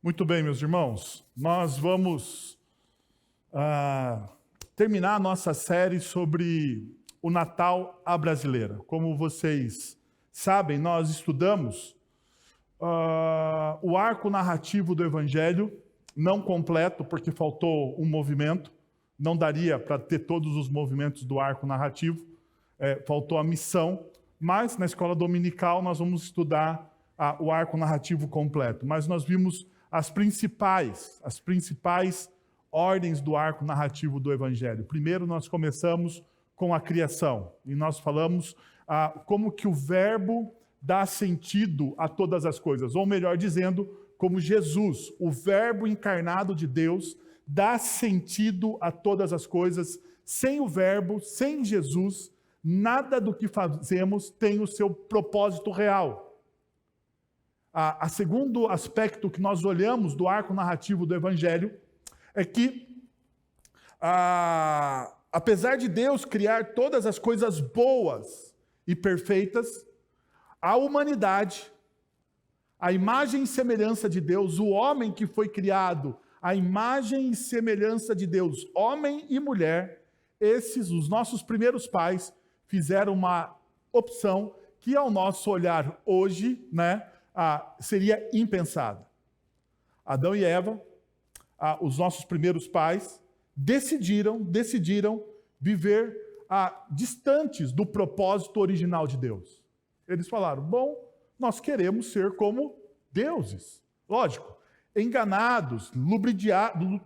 Muito bem, meus irmãos, nós vamos terminar a nossa série sobre o Natal à brasileira. Como vocês sabem, nós estudamos o arco narrativo do Evangelho, não completo, porque faltou um movimento, não daria para ter todos os movimentos do arco narrativo, faltou a missão, mas na escola dominical nós vamos estudar o arco narrativo completo. Mas nós vimos as principais ordens do arco narrativo do Evangelho. Primeiro nós começamos com a criação, e nós falamos como que o verbo dá sentido a todas as coisas, ou melhor dizendo, como Jesus, o verbo encarnado de Deus, dá sentido a todas as coisas. Sem o verbo, sem Jesus, nada do que fazemos tem o seu propósito real. O segundo aspecto que nós olhamos do arco narrativo do Evangelho é que, apesar de Deus criar todas as coisas boas e perfeitas, a humanidade, a imagem e semelhança de Deus, o homem que foi criado, a imagem e semelhança de Deus, homem e mulher, os nossos primeiros pais, fizeram uma opção que, ao nosso olhar hoje, seria impensada. Adão e Eva, os nossos primeiros pais, decidiram viver distantes do propósito original de Deus. Eles falaram, bom, nós queremos ser como deuses. Lógico, enganados,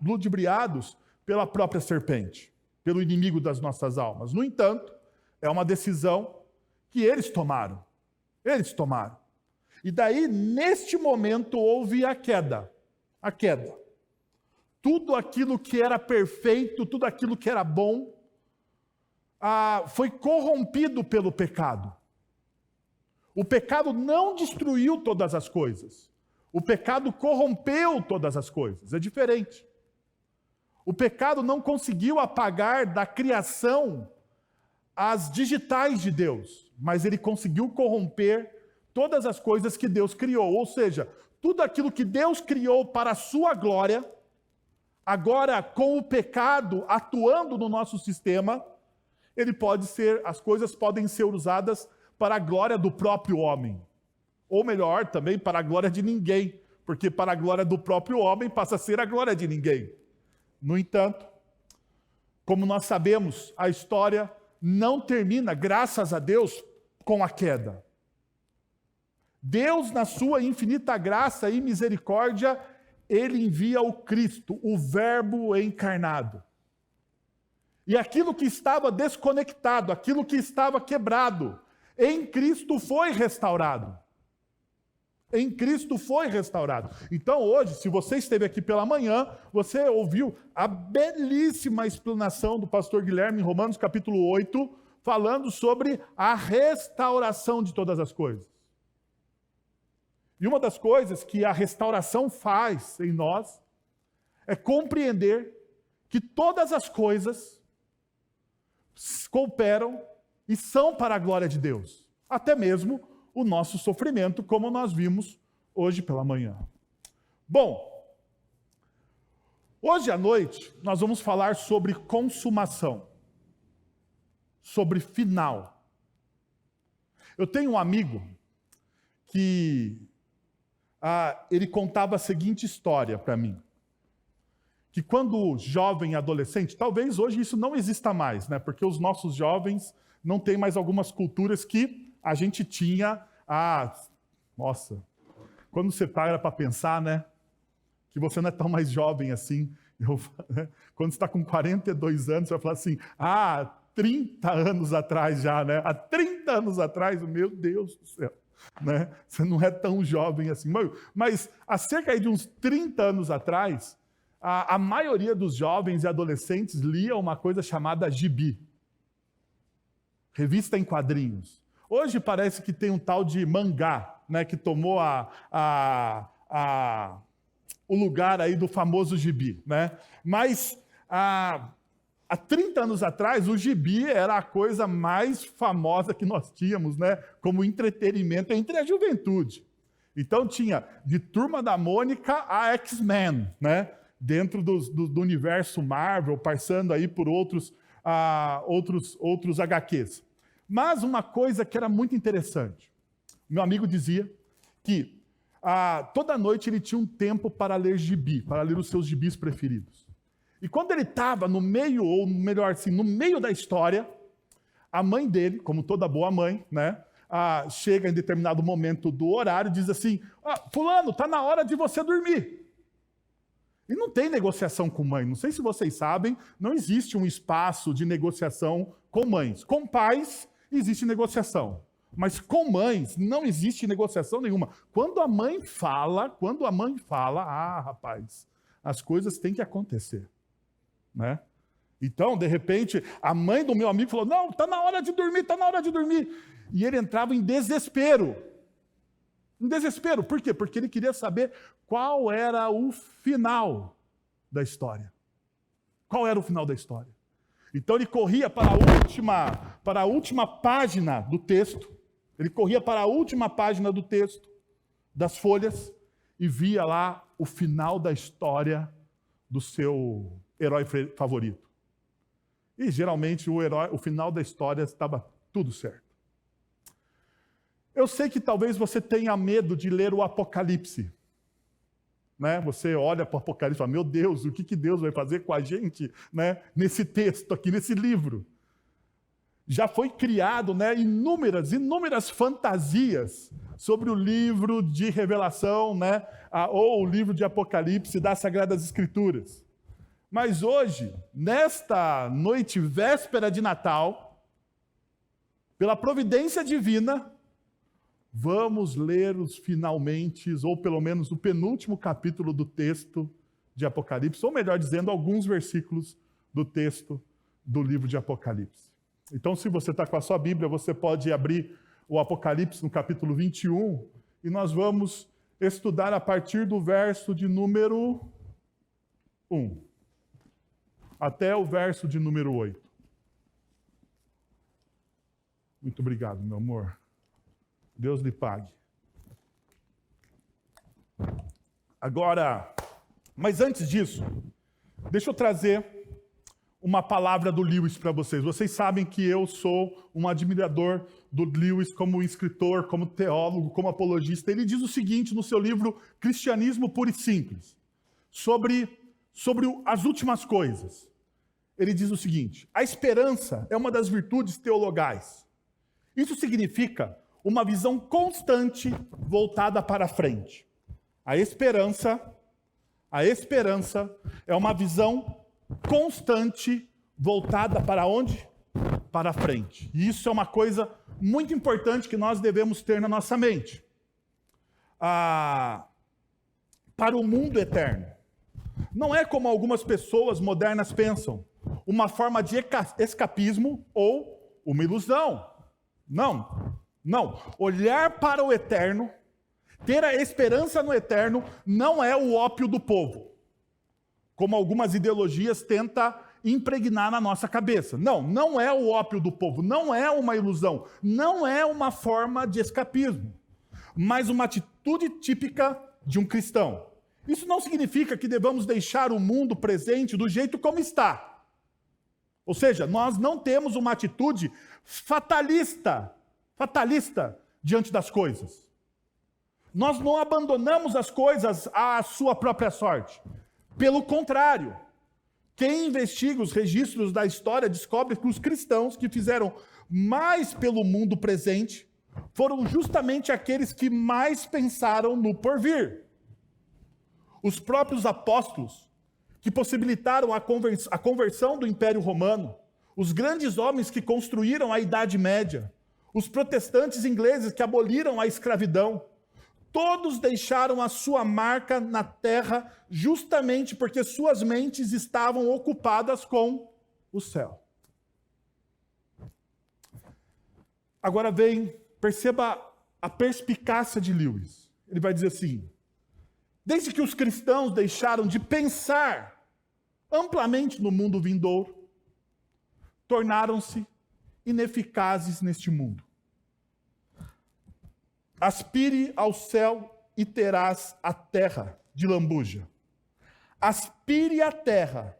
ludibriados pela própria serpente, pelo inimigo das nossas almas. No entanto, é uma decisão que eles tomaram. E daí, neste momento, houve a queda. Tudo aquilo que era perfeito, tudo aquilo que era bom, foi corrompido pelo pecado. O pecado não destruiu todas as coisas. O pecado corrompeu todas as coisas. É diferente. O pecado não conseguiu apagar da criação as digitais de Deus, mas ele conseguiu corromper todas as coisas que Deus criou. Ou seja, tudo aquilo que Deus criou para a sua glória, agora com o pecado atuando no nosso sistema, as coisas podem ser usadas para a glória do próprio homem. Ou melhor, também para a glória de ninguém, porque para a glória do próprio homem passa a ser a glória de ninguém. No entanto, como nós sabemos, a história não termina, graças a Deus, com a queda. Deus, na sua infinita graça e misericórdia, ele envia o Cristo, o Verbo encarnado. E aquilo que estava desconectado, aquilo que estava quebrado, em Cristo foi restaurado. Então hoje, se você esteve aqui pela manhã, você ouviu a belíssima explanação do pastor Guilherme em Romanos capítulo 8, falando sobre a restauração de todas as coisas. E uma das coisas que a restauração faz em nós é compreender que todas as coisas cooperam e são para a glória de Deus. Até mesmo o nosso sofrimento, como nós vimos hoje pela manhã. Bom, hoje à noite nós vamos falar sobre consumação, sobre final. Eu tenho um amigo que ele contava a seguinte história para mim, que quando jovem e adolescente, talvez hoje isso não exista mais, porque os nossos jovens não têm mais algumas culturas que a gente tinha, nossa, quando você para para pensar, que você não é tão mais jovem assim, quando você está com 42 anos, você vai falar assim, 30 anos atrás já, há 30 anos atrás, meu Deus do céu. Você não é tão jovem assim. Mas há cerca de uns 30 anos atrás, a maioria dos jovens e adolescentes lia uma coisa chamada gibi. Revista em quadrinhos. Hoje parece que tem um tal de mangá, que tomou o lugar aí do famoso gibi. Mas há 30 anos atrás, o gibi era a coisa mais famosa que nós tínhamos, como entretenimento entre a juventude. Então tinha de Turma da Mônica a X-Men, né? Dentro do universo Marvel, passando aí por outros HQs. Mas uma coisa que era muito interessante. Meu amigo dizia que toda noite ele tinha um tempo para ler gibi, para ler os seus gibis preferidos. E quando ele estava no meio, ou melhor assim, no meio da história, a mãe dele, como toda boa mãe, né, chega em determinado momento do horário e diz assim, fulano, está na hora de você dormir. E não tem negociação com mãe. Não sei se vocês sabem, não existe um espaço de negociação com mães. Com pais, existe negociação. Mas com mães, não existe negociação nenhuma. Quando a mãe fala, rapaz, as coisas têm que acontecer. Né? Então, de repente, a mãe do meu amigo falou, não, está na hora de dormir, está na hora de dormir. E ele entrava em desespero. Em desespero. Por quê? Porque ele queria saber qual era o final da história. Qual era o final da história? Então ele corria para a última página do texto. Ele corria para a última página do texto, das folhas, e via lá o final da história do seu herói favorito. E geralmente o final da história estava tudo certo. Eu sei que talvez você tenha medo de ler o Apocalipse. Né? Você olha para o Apocalipse e fala, meu Deus, o que Deus vai fazer com a gente, né? Nesse texto aqui, nesse livro? Já foi criado, né, inúmeras fantasias sobre o livro de Revelação, né, ou o livro de Apocalipse das Sagradas Escrituras. Mas hoje, nesta noite véspera de Natal, pela providência divina, vamos ler os finalmente, ou pelo menos o penúltimo capítulo do texto de Apocalipse, ou melhor dizendo, alguns versículos do texto do livro de Apocalipse. Então, se você está com a sua Bíblia, você pode abrir o Apocalipse no capítulo 21, e nós vamos estudar a partir do verso de número 1, até o verso de número 8. Muito obrigado, meu amor. Deus lhe pague. Agora, mas antes disso, deixa eu trazer uma palavra do Lewis para vocês. Vocês sabem que eu sou um admirador do Lewis como escritor, como teólogo, como apologista. Ele diz o seguinte no seu livro Cristianismo Puro e Simples, sobre as últimas coisas. Ele diz o seguinte: a esperança é uma das virtudes teologais. Isso significa uma visão constante voltada para frente. A esperança é uma visão constante voltada para onde? Para frente. E isso é uma coisa muito importante que nós devemos ter na nossa mente. Para o mundo eterno. Não é como algumas pessoas modernas pensam, uma forma de escapismo ou uma ilusão. Não. Olhar para o eterno, ter a esperança no eterno, não é o ópio do povo, como algumas ideologias tentam impregnar na nossa cabeça. Não é o ópio do povo, não é uma ilusão, não é uma forma de escapismo, mas uma atitude típica de um cristão. Isso não significa que devamos deixar o mundo presente do jeito como está. Ou seja, nós não temos uma atitude fatalista diante das coisas. Nós não abandonamos as coisas à sua própria sorte. Pelo contrário, quem investiga os registros da história descobre que os cristãos que fizeram mais pelo mundo presente foram justamente aqueles que mais pensaram no porvir. Os próprios apóstolos, que possibilitaram a conversão do Império Romano, os grandes homens que construíram a Idade Média, os protestantes ingleses que aboliram a escravidão, todos deixaram a sua marca na terra justamente porque suas mentes estavam ocupadas com o céu. Agora perceba a perspicácia de Lewis. Ele vai dizer assim: desde que os cristãos deixaram de pensar amplamente no mundo vindouro, tornaram-se ineficazes neste mundo. Aspire ao céu e terás a terra de lambuja. Aspire a terra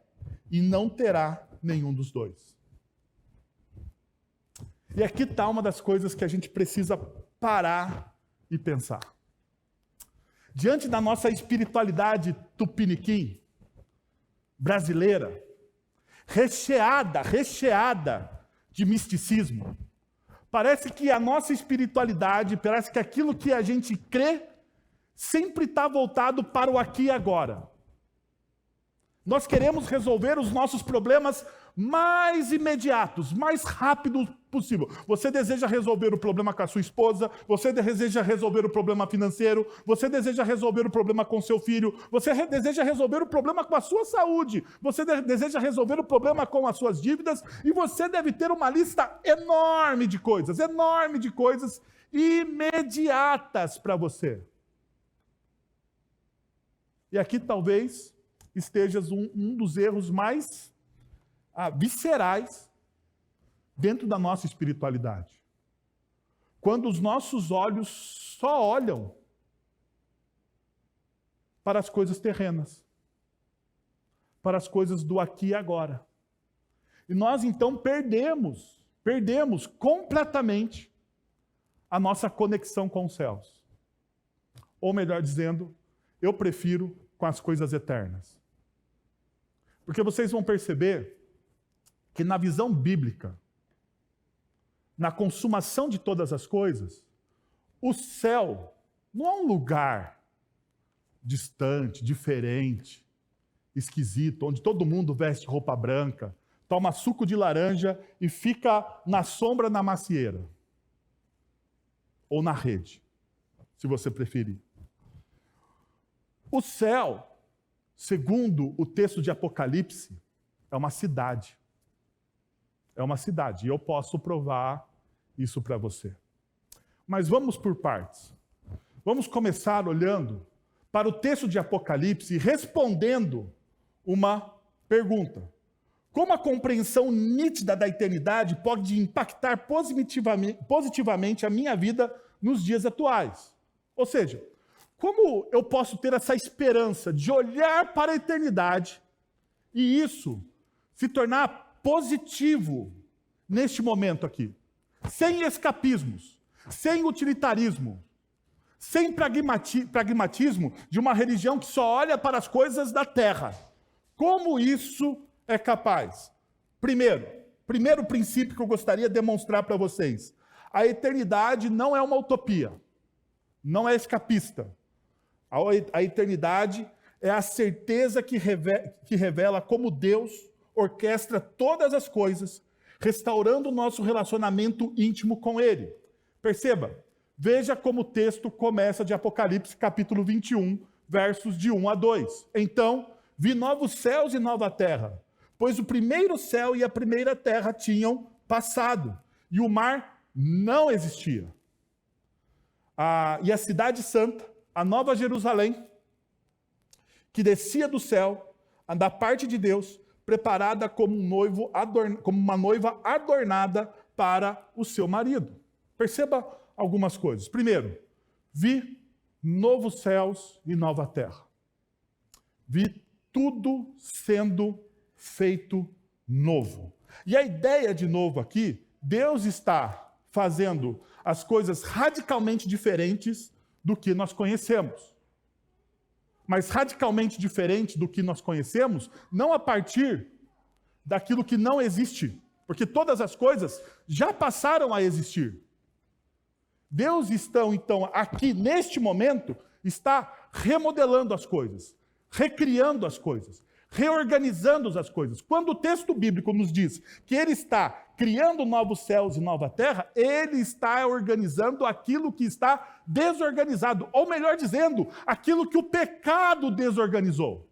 e não terá nenhum dos dois. E aqui está uma das coisas que a gente precisa parar e pensar. Diante da nossa espiritualidade tupiniquim, brasileira, recheada de misticismo, parece que a nossa espiritualidade, parece que aquilo que a gente crê, sempre está voltado para o aqui e agora. Nós queremos resolver os nossos problemas mais imediatos, mais rápido possível. Você deseja resolver o problema com a sua esposa, você deseja resolver o problema financeiro, você deseja resolver o problema com seu filho, você deseja resolver o problema com a sua saúde, você deseja resolver o problema com as suas dívidas, e você deve ter uma lista enorme de coisas imediatas para você. E aqui talvez estejas um dos erros mais viscerais dentro da nossa espiritualidade. Quando os nossos olhos só olham para as coisas terrenas, para as coisas do aqui e agora. E nós então perdemos completamente a nossa conexão com os céus. Ou melhor dizendo, eu prefiro com as coisas eternas. Porque vocês vão perceber que na visão bíblica, na consumação de todas as coisas, o céu não é um lugar distante, diferente, esquisito, onde todo mundo veste roupa branca, toma suco de laranja e fica na sombra na macieira. Ou na rede, se você preferir. O céu, segundo o texto de Apocalipse, é uma cidade. É uma cidade, e eu posso provar isso para você. Mas vamos por partes. Vamos começar olhando para o texto de Apocalipse e respondendo uma pergunta. Como a compreensão nítida da eternidade pode impactar positivamente a minha vida nos dias atuais? Ou seja, como eu posso ter essa esperança de olhar para a eternidade e isso se tornar positivo neste momento aqui? Sem escapismos, sem utilitarismo, sem pragmatismo de uma religião que só olha para as coisas da terra. Como isso é capaz? Primeiro princípio que eu gostaria de demonstrar para vocês. A eternidade não é uma utopia, não é escapista. A eternidade é a certeza que revela como Deus orquestra todas as coisas, restaurando o nosso relacionamento íntimo com Ele. Perceba, veja como o texto começa de Apocalipse, capítulo 21, versos de 1 a 2. Então, vi novos céus e nova terra, pois o primeiro céu e a primeira terra tinham passado, e o mar não existia. E a cidade santa, a nova Jerusalém, que descia do céu, da parte de Deus, preparada como uma noiva adornada para o seu marido. Perceba algumas coisas. Primeiro, vi novos céus e nova terra. Vi tudo sendo feito novo. E a ideia de novo aqui, Deus está fazendo as coisas radicalmente diferentes do que nós conhecemos. Mas radicalmente diferente do que nós conhecemos, não a partir daquilo que não existe, porque todas as coisas já passaram a existir. Deus está, então, aqui neste momento, está remodelando as coisas, recriando as coisas, reorganizando as coisas. Quando o texto bíblico nos diz que Ele está criando novos céus e nova terra, Ele está organizando aquilo que está desorganizado, ou melhor dizendo, aquilo que o pecado desorganizou.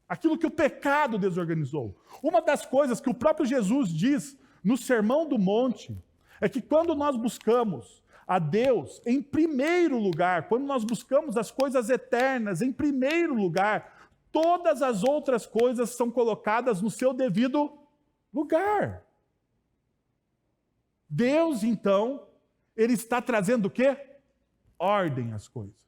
Aquilo que o pecado desorganizou. Uma das coisas que o próprio Jesus diz no Sermão do Monte é que quando nós buscamos a Deus em primeiro lugar, quando nós buscamos as coisas eternas em primeiro lugar, todas as outras coisas são colocadas no seu devido lugar. Deus, então, Ele está trazendo o quê? Ordem às coisas.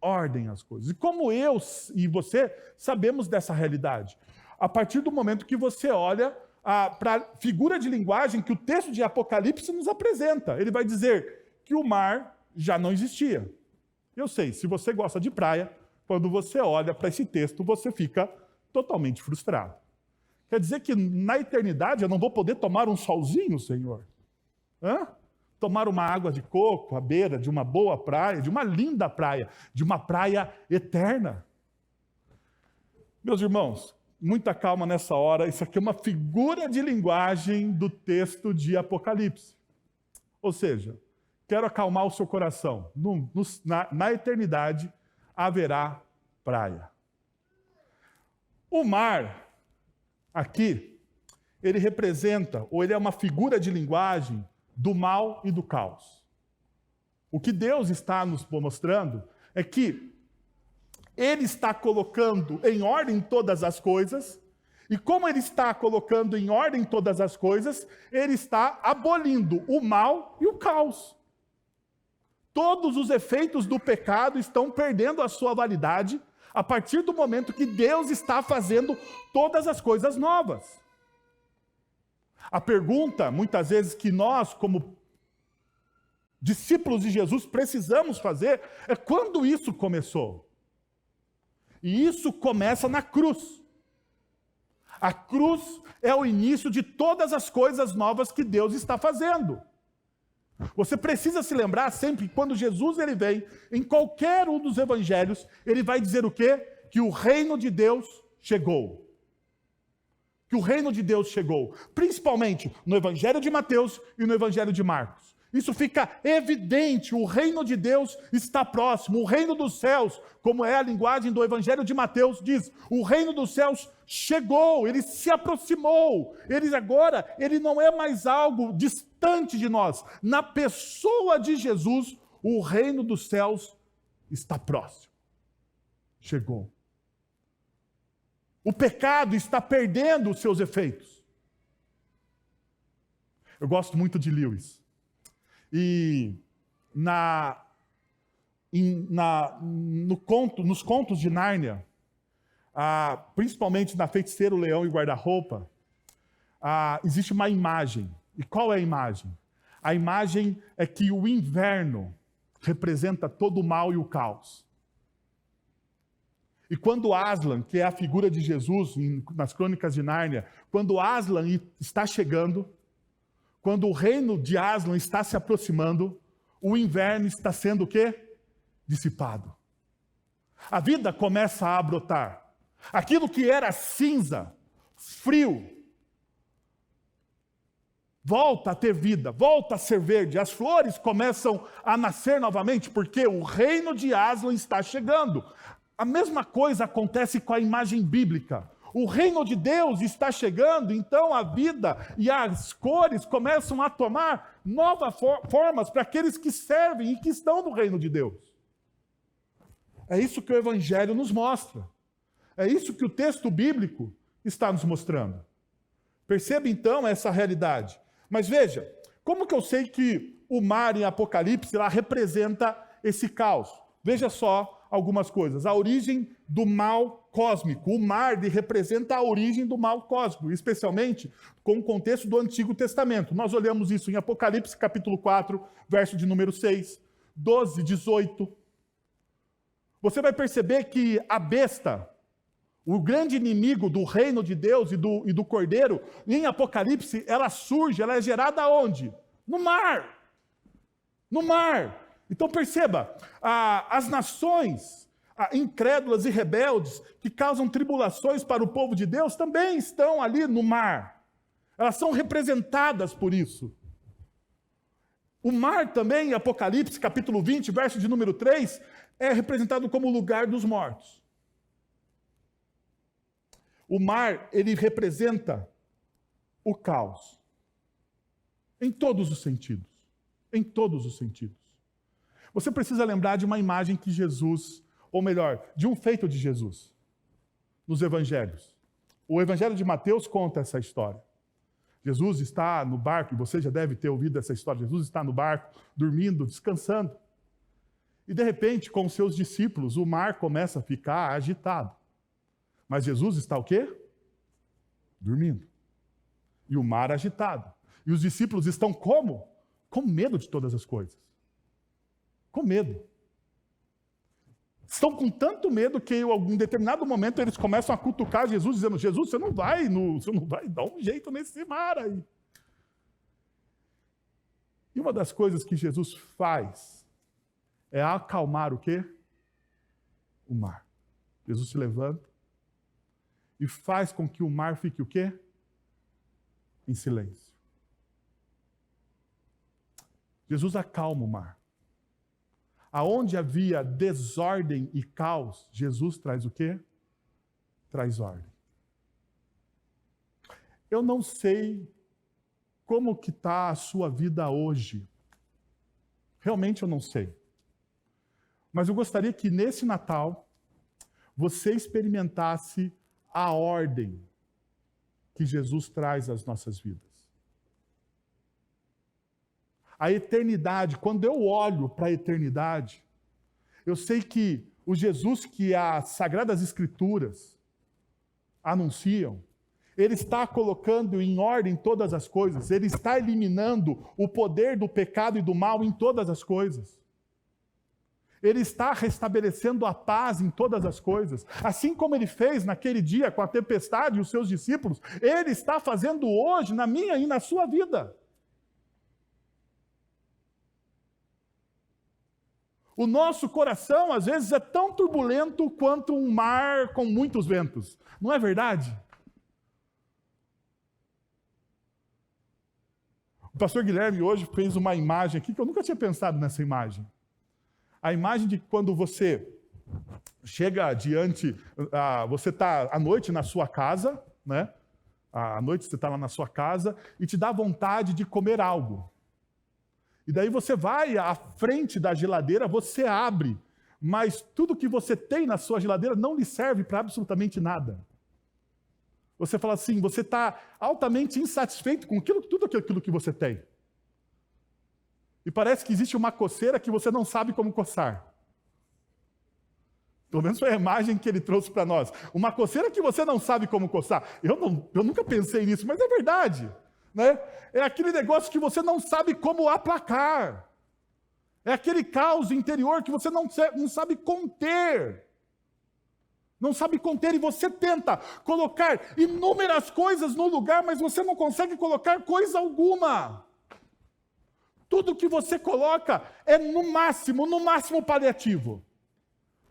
Ordem às coisas. E como eu e você sabemos dessa realidade? A partir do momento que você olha para a figura de linguagem que o texto de Apocalipse nos apresenta. Ele vai dizer que o mar já não existia. Eu sei, se você gosta de praia, quando você olha para esse texto, você fica totalmente frustrado. Quer dizer que na eternidade eu não vou poder tomar um solzinho, Senhor? Tomar uma água de coco à beira de uma boa praia, de uma linda praia, de uma praia eterna. Meus irmãos, muita calma nessa hora, isso aqui é uma figura de linguagem do texto de Apocalipse. Ou seja, quero acalmar o seu coração. Na eternidade haverá praia. O mar, aqui, ele representa, ou ele é uma figura de linguagem do mal e do caos. O que Deus está nos mostrando é que Ele está colocando em ordem todas as coisas, e como Ele está colocando em ordem todas as coisas, Ele está abolindo o mal e o caos. Todos os efeitos do pecado estão perdendo a sua validade a partir do momento que Deus está fazendo todas as coisas novas. A pergunta, muitas vezes, que nós, como discípulos de Jesus, precisamos fazer é quando isso começou. E isso começa na cruz. A cruz é o início de todas as coisas novas que Deus está fazendo. Você precisa se lembrar sempre que quando Jesus ele vem, em qualquer um dos evangelhos, ele vai dizer o quê? Que o reino de Deus chegou. Que o reino de Deus chegou, principalmente no Evangelho de Mateus e no Evangelho de Marcos. Isso fica evidente, o reino de Deus está próximo, o reino dos céus, como é a linguagem do Evangelho de Mateus, diz, o reino dos céus chegou, ele se aproximou, ele não é mais algo distante de nós. Na pessoa de Jesus, o reino dos céus está próximo. Chegou. O pecado está perdendo os seus efeitos. Eu gosto muito de Lewis. E nos contos de Nárnia, principalmente na Feiticeiro, Leão e Guarda-Roupa, existe uma imagem. E qual é a imagem? A imagem é que o inverno representa todo o mal e o caos. E quando Aslan, que é a figura de Jesus nas Crônicas de Nárnia, quando Aslan está chegando, quando o reino de Aslan está se aproximando, o inverno está sendo o quê? Dissipado. A vida começa a brotar. Aquilo que era cinza, frio, volta a ter vida, volta a ser verde. As flores começam a nascer novamente, porque o reino de Aslan está chegando. A mesma coisa acontece com a imagem bíblica. O reino de Deus está chegando, então a vida e as cores começam a tomar novas formas para aqueles que servem e que estão no reino de Deus. É isso que o Evangelho nos mostra. É isso que o texto bíblico está nos mostrando. Perceba então essa realidade. Mas veja, como que eu sei que o mar em Apocalipse lá representa esse caos? Veja só algumas coisas. A origem do mal cósmico. O mar representa a origem do mal cósmico, especialmente com o contexto do Antigo Testamento. Nós olhamos isso em Apocalipse, capítulo 4, verso de número 6, 12, 18. Você vai perceber que a besta, o grande inimigo do reino de Deus e do Cordeiro, em Apocalipse, ela surge, ela é gerada onde? No mar. No mar. Então perceba, as nações incrédulas e rebeldes que causam tribulações para o povo de Deus também estão ali no mar. Elas são representadas por isso. O mar também, em Apocalipse, capítulo 20, verso de número 3, é representado como o lugar dos mortos. O mar, ele representa o caos. Em todos os sentidos. Em todos os sentidos. Você precisa lembrar de uma imagem que Jesus, ou melhor, de um feito de Jesus, nos evangelhos. O evangelho de Mateus conta essa história. Jesus está no barco, e você já deve ter ouvido essa história. Jesus está no barco, dormindo, descansando. E de repente, com os seus discípulos, o mar começa a ficar agitado. Mas Jesus está o quê? Dormindo. E o mar agitado. E os discípulos estão como? Com medo de todas as coisas. Com medo. Estão com tanto medo que em algum determinado momento eles começam a cutucar Jesus, dizendo: Jesus, você não vai dar um jeito nesse mar aí. E uma das coisas que Jesus faz é acalmar o quê? O mar. Jesus se levanta e faz com que o mar fique o quê? Em silêncio. Jesus acalma o mar. Aonde havia desordem e caos, Jesus traz o quê? Traz ordem. Eu não sei como que está a sua vida hoje. Realmente eu não sei. Mas eu gostaria que nesse Natal você experimentasse a ordem que Jesus traz às nossas vidas. A eternidade, quando eu olho para a eternidade, eu sei que o Jesus que as Sagradas Escrituras anunciam, ele está colocando em ordem todas as coisas, ele está eliminando o poder do pecado e do mal em todas as coisas. Ele está restabelecendo a paz em todas as coisas. Assim como ele fez naquele dia com a tempestade e os seus discípulos, ele está fazendo hoje na minha e na sua vida. O nosso coração, às vezes, é tão turbulento quanto um mar com muitos ventos. Não é verdade? O pastor Guilherme hoje fez uma imagem aqui que eu nunca tinha pensado nessa imagem. A imagem de quando você chega diante, você está à noite na sua casa, né? À noite você está lá na sua casa e te dá vontade de comer algo. E daí você vai à frente da geladeira, você abre, mas tudo que você tem na sua geladeira não lhe serve para absolutamente nada. Você fala assim, você está altamente insatisfeito com tudo aquilo que você tem. E parece que existe uma coceira que você não sabe como coçar. Pelo menos foi a imagem que ele trouxe para nós. Uma coceira que você não sabe como coçar. Eu nunca pensei nisso, mas é verdade. Né? É aquele negócio que você não sabe como aplacar. É aquele caos interior que você não sabe conter. Não sabe conter e você tenta colocar inúmeras coisas no lugar, mas você não consegue colocar coisa alguma. Tudo que você coloca é no máximo paliativo.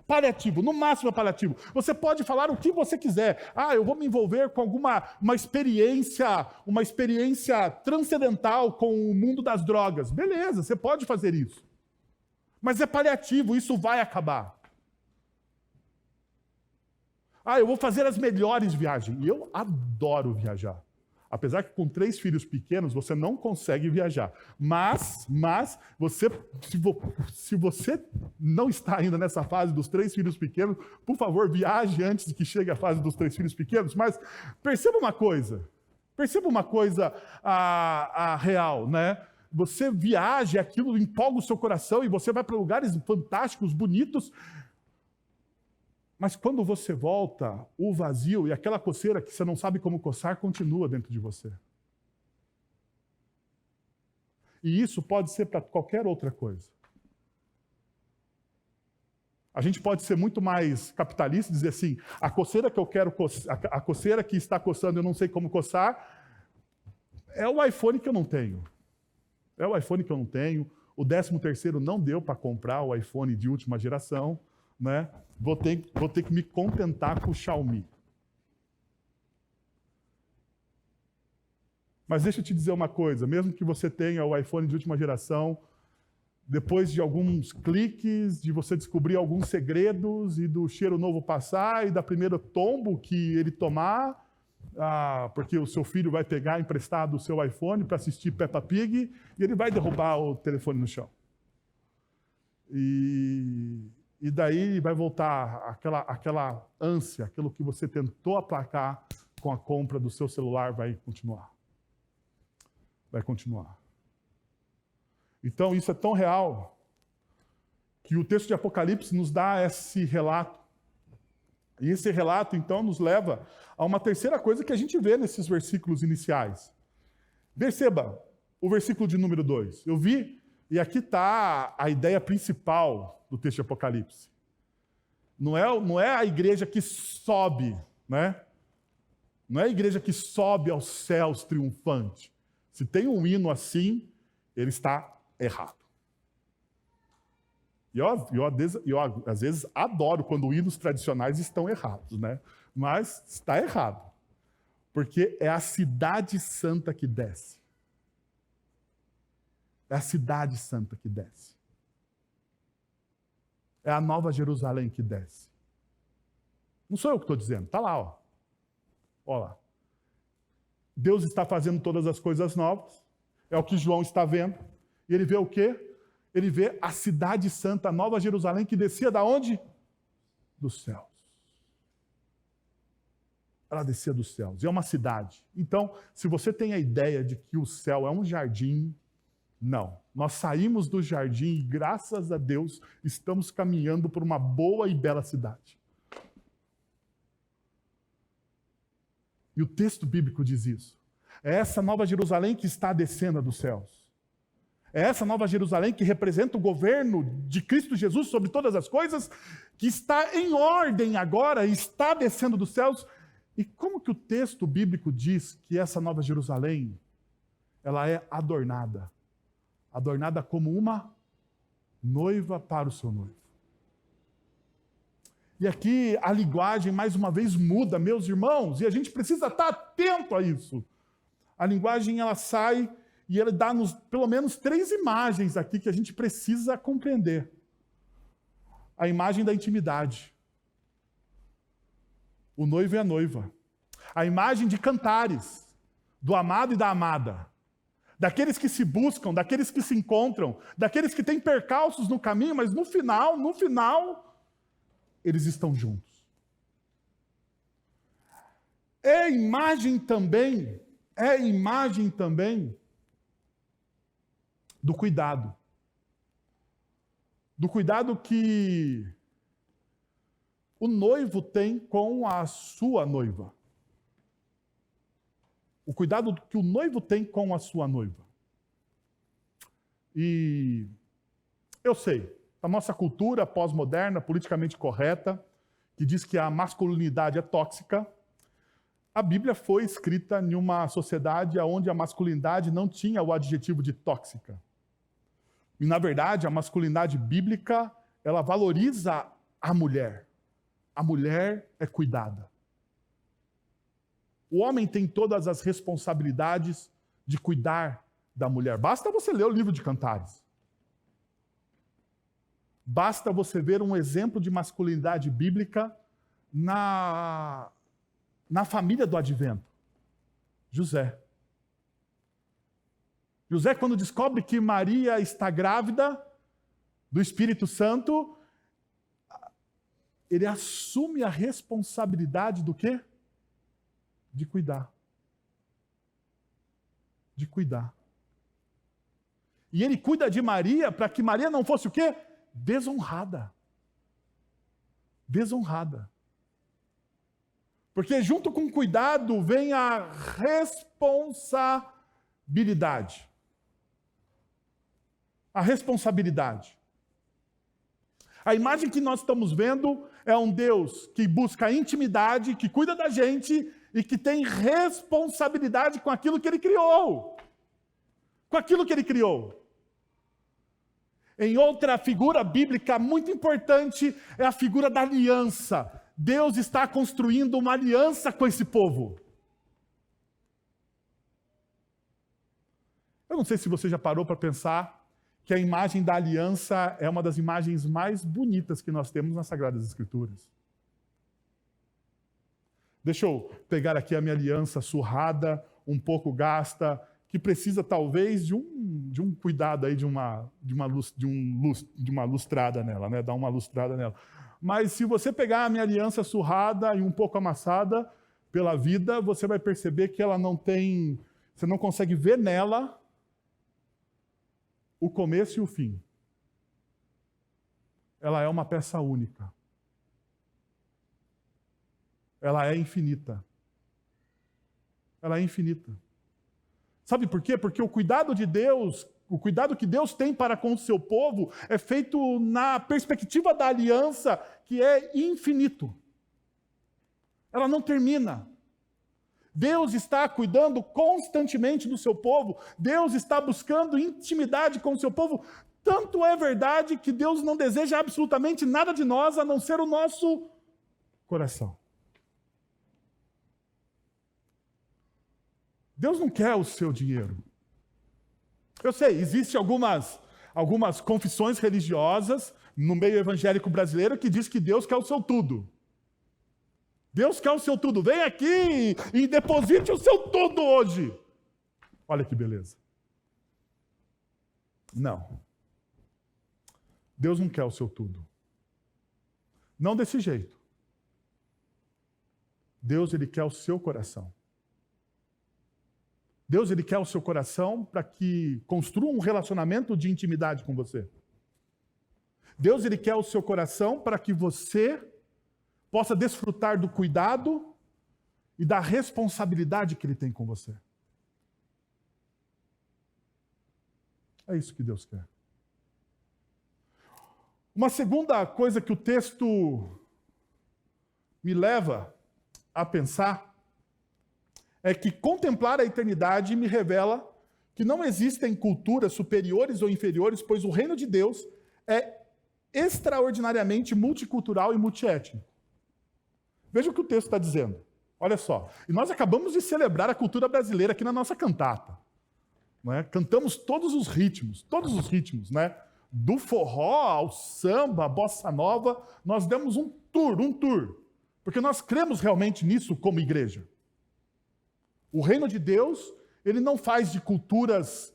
Paliativo, no máximo é paliativo. Você pode falar o que você quiser. Eu vou me envolver com uma experiência transcendental com o mundo das drogas. Beleza, você pode fazer isso. Mas é paliativo, isso vai acabar. Eu vou fazer as melhores viagens. E eu adoro viajar. Apesar que com 3 filhos pequenos você não consegue viajar. Mas se você não está ainda nessa fase dos 3 filhos pequenos, por favor, viaje antes de que chegue a fase dos 3 filhos pequenos. Mas perceba uma coisa real, né? Você viaja, aquilo empolga o seu coração e você vai para lugares fantásticos, bonitos. Mas quando você volta, o vazio e aquela coceira que você não sabe como coçar continua dentro de você. E isso pode ser para qualquer outra coisa. A gente pode ser muito mais capitalista e dizer assim, a coceira que eu quero coçar, a coceira que está coçando eu não sei como coçar, é o iPhone que eu não tenho. É o iPhone que eu não tenho. O 13º não deu para comprar o iPhone de última geração, né? Vou ter que me contentar com o Xiaomi. Mas deixa eu te dizer uma coisa, mesmo que você tenha o iPhone de última geração, depois de alguns cliques, de você descobrir alguns segredos e do cheiro novo passar e da primeira tombo que ele tomar, porque o seu filho vai pegar emprestado o seu iPhone para assistir Peppa Pig e ele vai derrubar o telefone no chão. E daí vai voltar aquela ânsia, aquilo que você tentou aplacar com a compra do seu celular vai continuar. vai continuar. Então, isso é tão real que o texto de Apocalipse nos dá esse relato. E esse relato, então, nos leva a uma terceira coisa que a gente vê nesses versículos iniciais. Perceba o versículo de número 2. Eu vi, e aqui está a ideia principal do texto de Apocalipse. Não é a igreja que sobe, né? Não é a igreja que sobe aos céus triunfante. Se tem um hino assim, ele está errado. E eu às vezes adoro quando hinos tradicionais estão errados, né? Mas está errado. Porque é a cidade santa que desce. É a cidade santa que desce. É a Nova Jerusalém que desce. Não sou eu que estou dizendo, está lá, ó. Olha lá. Deus está fazendo todas as coisas novas. É o que João está vendo. E ele vê o quê? Ele vê a cidade santa, a Nova Jerusalém, que descia da onde? Dos céus. Ela descia dos céus. E é uma cidade. Então, se você tem a ideia de que o céu é um jardim, não. Nós saímos do jardim e, graças a Deus, estamos caminhando por uma boa e bela cidade. E o texto bíblico diz isso. É essa Nova Jerusalém que está descendo dos céus. É essa Nova Jerusalém que representa o governo de Cristo Jesus sobre todas as coisas, que está em ordem agora, está descendo dos céus. E como que o texto bíblico diz que essa Nova Jerusalém, ela é adornada? Adornada como uma noiva para o seu noivo. E aqui a linguagem, mais uma vez, muda, meus irmãos, e a gente precisa estar atento a isso. A linguagem, ela sai e ela dá-nos pelo menos 3 imagens aqui que a gente precisa compreender. A imagem da intimidade. O noivo e a noiva. A imagem de cantares, do amado e da amada. Daqueles que se buscam, daqueles que se encontram, daqueles que têm percalços no caminho, mas no final, eles estão juntos. É imagem também do cuidado. Do cuidado que o noivo tem com a sua noiva. O cuidado que o noivo tem com a sua noiva. E eu sei, a nossa cultura pós-moderna, politicamente correta, que diz que a masculinidade é tóxica, a Bíblia foi escrita em uma sociedade onde a masculinidade não tinha o adjetivo de tóxica. E, na verdade, a masculinidade bíblica, ela valoriza a mulher. A mulher é cuidada. O homem tem todas as responsabilidades de cuidar da mulher. Basta você ler o livro de Cantares. Basta você ver um exemplo de masculinidade bíblica na família do advento. José. José, quando descobre que Maria está grávida do Espírito Santo, ele assume a responsabilidade do quê? De cuidar. De cuidar. E ele cuida de Maria para que Maria não fosse o quê? Desonrada. Desonrada. Porque junto com o cuidado vem a responsabilidade. A responsabilidade. A imagem que nós estamos vendo é um Deus que busca intimidade, que cuida da gente e que tem responsabilidade com aquilo que Ele criou. Com aquilo que Ele criou. Em outra figura bíblica muito importante é a figura da aliança. Deus está construindo uma aliança com esse povo. Eu não sei se você já parou para pensar que a imagem da aliança é uma das imagens mais bonitas que nós temos nas Sagradas Escrituras. Deixa eu pegar aqui a minha aliança surrada, um pouco gasta, que precisa talvez de um cuidado aí, de uma lustrada nela, né? Dar uma lustrada nela. Mas se você pegar a minha aliança surrada e um pouco amassada pela vida, você vai perceber que ela não tem, você não consegue ver nela o começo e o fim. Ela é uma peça única. Ela é infinita. Ela é infinita. Sabe por quê? Porque o cuidado de Deus, o cuidado que Deus tem para com o seu povo é feito na perspectiva da aliança, que é infinito. Ela não termina. Deus está cuidando constantemente do seu povo. Deus está buscando intimidade com o seu povo. Tanto é verdade que Deus não deseja absolutamente nada de nós, a não ser o nosso coração. Deus não quer o seu dinheiro. Eu sei, existem algumas confissões religiosas no meio evangélico brasileiro que diz que Deus quer o seu tudo. Deus quer o seu tudo. Vem aqui e deposite o seu tudo hoje. Olha que beleza. Não. Deus não quer o seu tudo. Não desse jeito. Deus, ele quer o seu coração. Deus, ele quer o seu coração para que construa um relacionamento de intimidade com você. Deus, ele quer o seu coração para que você possa desfrutar do cuidado e da responsabilidade que ele tem com você. É isso que Deus quer. Uma segunda coisa que o texto me leva a pensar é que contemplar a eternidade me revela que não existem culturas superiores ou inferiores, pois o reino de Deus é extraordinariamente multicultural e multiétnico. Veja o que o texto está dizendo. Olha só. E nós acabamos de celebrar a cultura brasileira aqui na nossa cantata. Não é? Cantamos todos os ritmos, né? Do forró ao samba, à bossa nova, nós demos um tour. Porque nós cremos realmente nisso como igreja. O reino de Deus, ele não faz de culturas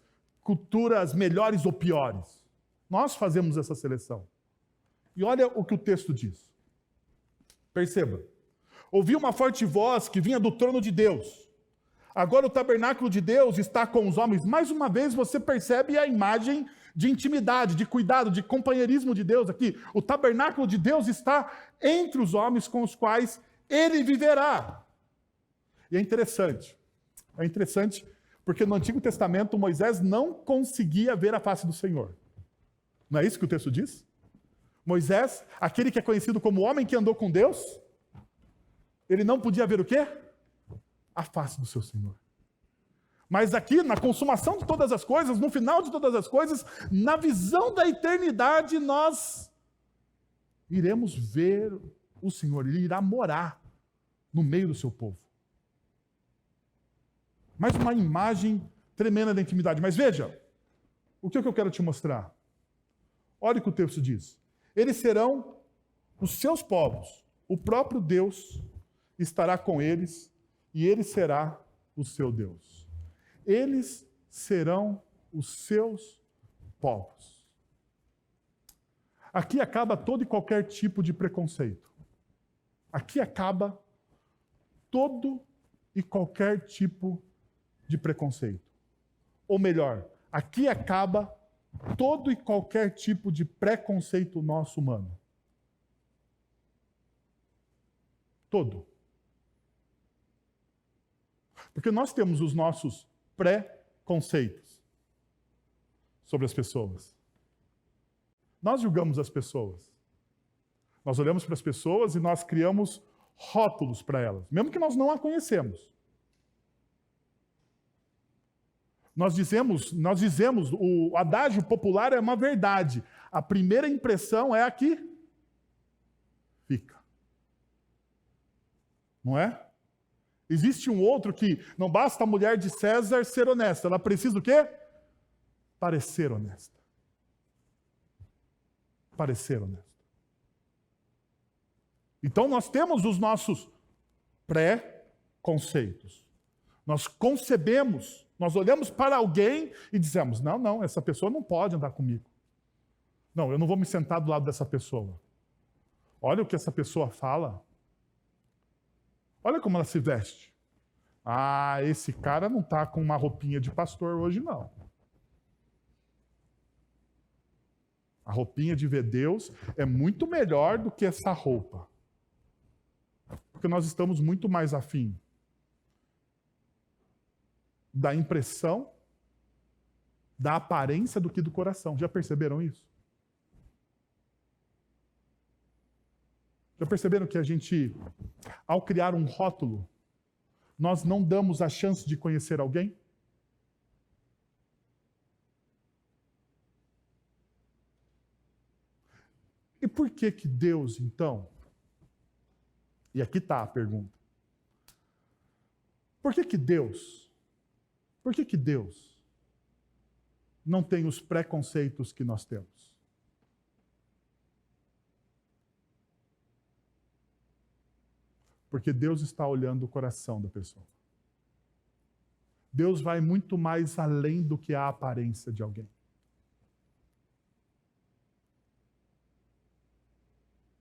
melhores ou piores. Nós fazemos essa seleção. E olha o que o texto diz. Perceba. Ouvi uma forte voz que vinha do trono de Deus. Agora o tabernáculo de Deus está com os homens. Mais uma vez você percebe a imagem de intimidade, de cuidado, de companheirismo de Deus aqui. O tabernáculo de Deus está entre os homens com os quais ele viverá. E é interessante porque no Antigo Testamento Moisés não conseguia ver a face do Senhor. Não é isso que o texto diz? Moisés, aquele que é conhecido como o homem que andou com Deus, ele não podia ver o quê? A face do seu Senhor. Mas aqui, na consumação de todas as coisas, no final de todas as coisas, na visão da eternidade, nós iremos ver o Senhor. Ele irá morar no meio do seu povo. Mais uma imagem tremenda da intimidade. Mas veja, o que eu quero te mostrar? Olha o que o texto diz. Eles serão os seus povos. O próprio Deus estará com eles e ele será o seu Deus. Eles serão os seus povos. Aqui acaba todo e qualquer tipo de preconceito. Aqui acaba todo e qualquer tipo de preconceito. Ou melhor, aqui acaba todo e qualquer tipo de preconceito nosso humano. Todo. Porque nós temos os nossos pré-conceitos sobre as pessoas. Nós julgamos as pessoas. Nós olhamos para as pessoas e nós criamos rótulos para elas, mesmo que nós não a conhecemos. Nós dizemos, o adágio popular é uma verdade. A primeira impressão é a que fica. Não é? Existe um outro que não basta a mulher de César ser honesta, ela precisa o quê? Parecer honesta. Parecer honesta. Então nós temos os nossos pré-conceitos. Nós concebemos, nós olhamos para alguém e dizemos, não, essa pessoa não pode andar comigo. Não, eu não vou me sentar do lado dessa pessoa. Olha o que essa pessoa fala. Olha como ela se veste. Ah, esse cara não está com uma roupinha de pastor hoje, não. A roupinha de ver Deus é muito melhor do que essa roupa. Porque nós estamos muito mais afim da impressão, da aparência do que do coração. Já perceberam isso? Já perceberam que a gente, ao criar um rótulo, nós não damos a chance de conhecer alguém? E por que que Deus, então, e aqui está a pergunta, por que que Deus não tem os preconceitos que nós temos? Porque Deus está olhando o coração da pessoa. Deus vai muito mais além do que a aparência de alguém.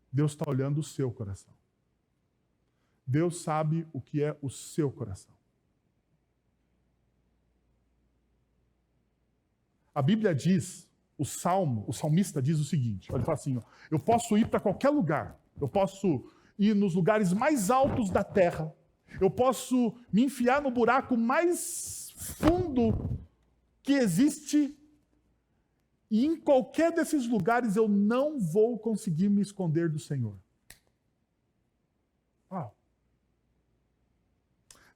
Deus está olhando o seu coração. Deus sabe o que é o seu coração. A Bíblia diz, o salmista diz o seguinte, ele fala assim, ó, eu posso ir para qualquer lugar, eu posso ir nos lugares mais altos da terra, eu posso me enfiar no buraco mais fundo que existe, e em qualquer desses lugares eu não vou conseguir me esconder do Senhor. Uau.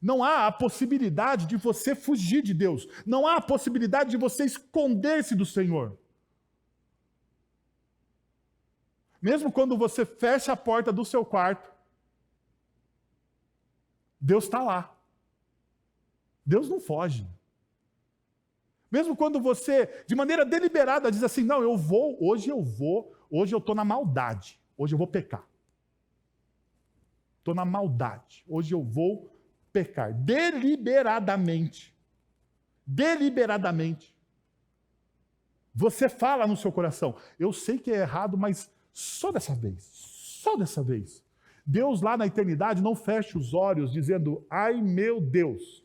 Não há a possibilidade de você fugir de Deus. Não há a possibilidade de você esconder-se do Senhor. Mesmo quando você fecha a porta do seu quarto, Deus está lá. Deus não foge. Mesmo quando você, de maneira deliberada, diz assim, não, hoje eu estou na maldade, hoje eu vou pecar. Estou na maldade, hoje eu vou pecar. Deliberadamente. Você fala no seu coração, eu sei que é errado, mas só dessa vez. Deus lá na eternidade não fecha os olhos dizendo, ai meu Deus,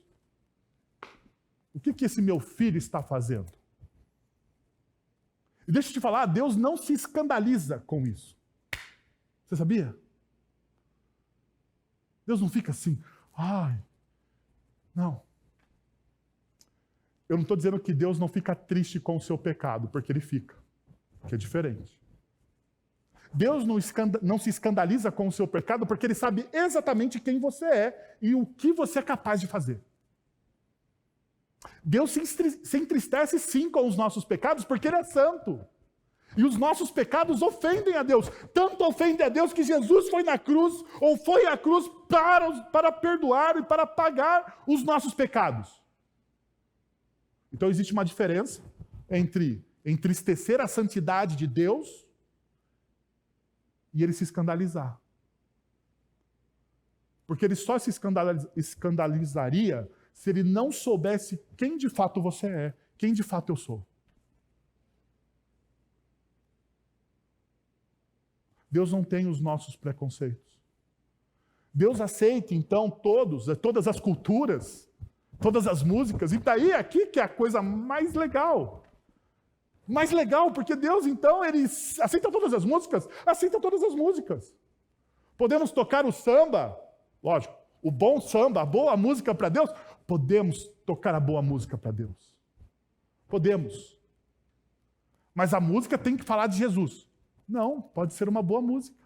o que esse meu filho está fazendo? E deixa eu te falar, Deus não se escandaliza com isso. Você sabia? Deus não fica assim, ai, não. Eu não estou dizendo que Deus não fica triste com o seu pecado, porque ele fica, que é diferente. Deus não se escandaliza com o seu pecado porque ele sabe exatamente quem você é e o que você é capaz de fazer. Deus se entristece sim com os nossos pecados porque ele é santo. E os nossos pecados ofendem a Deus. Tanto ofendem a Deus que Jesus foi na cruz, ou foi à cruz para perdoar e para pagar os nossos pecados. Então existe uma diferença entre entristecer a santidade de Deus e ele se escandalizar. Porque ele só se escandalizaria se ele não soubesse quem de fato você é, quem de fato eu sou. Deus não tem os nossos preconceitos. Deus aceita, então, todas as culturas, todas as músicas, e daí aqui que é a coisa mais legal. Mais legal, porque Deus, então, ele aceita todas as músicas? Aceita todas as músicas. Podemos tocar o samba, lógico, o bom samba, a boa música para Deus? Podemos tocar a boa música para Deus. Podemos. Mas a música tem que falar de Jesus. Não, pode ser uma boa música.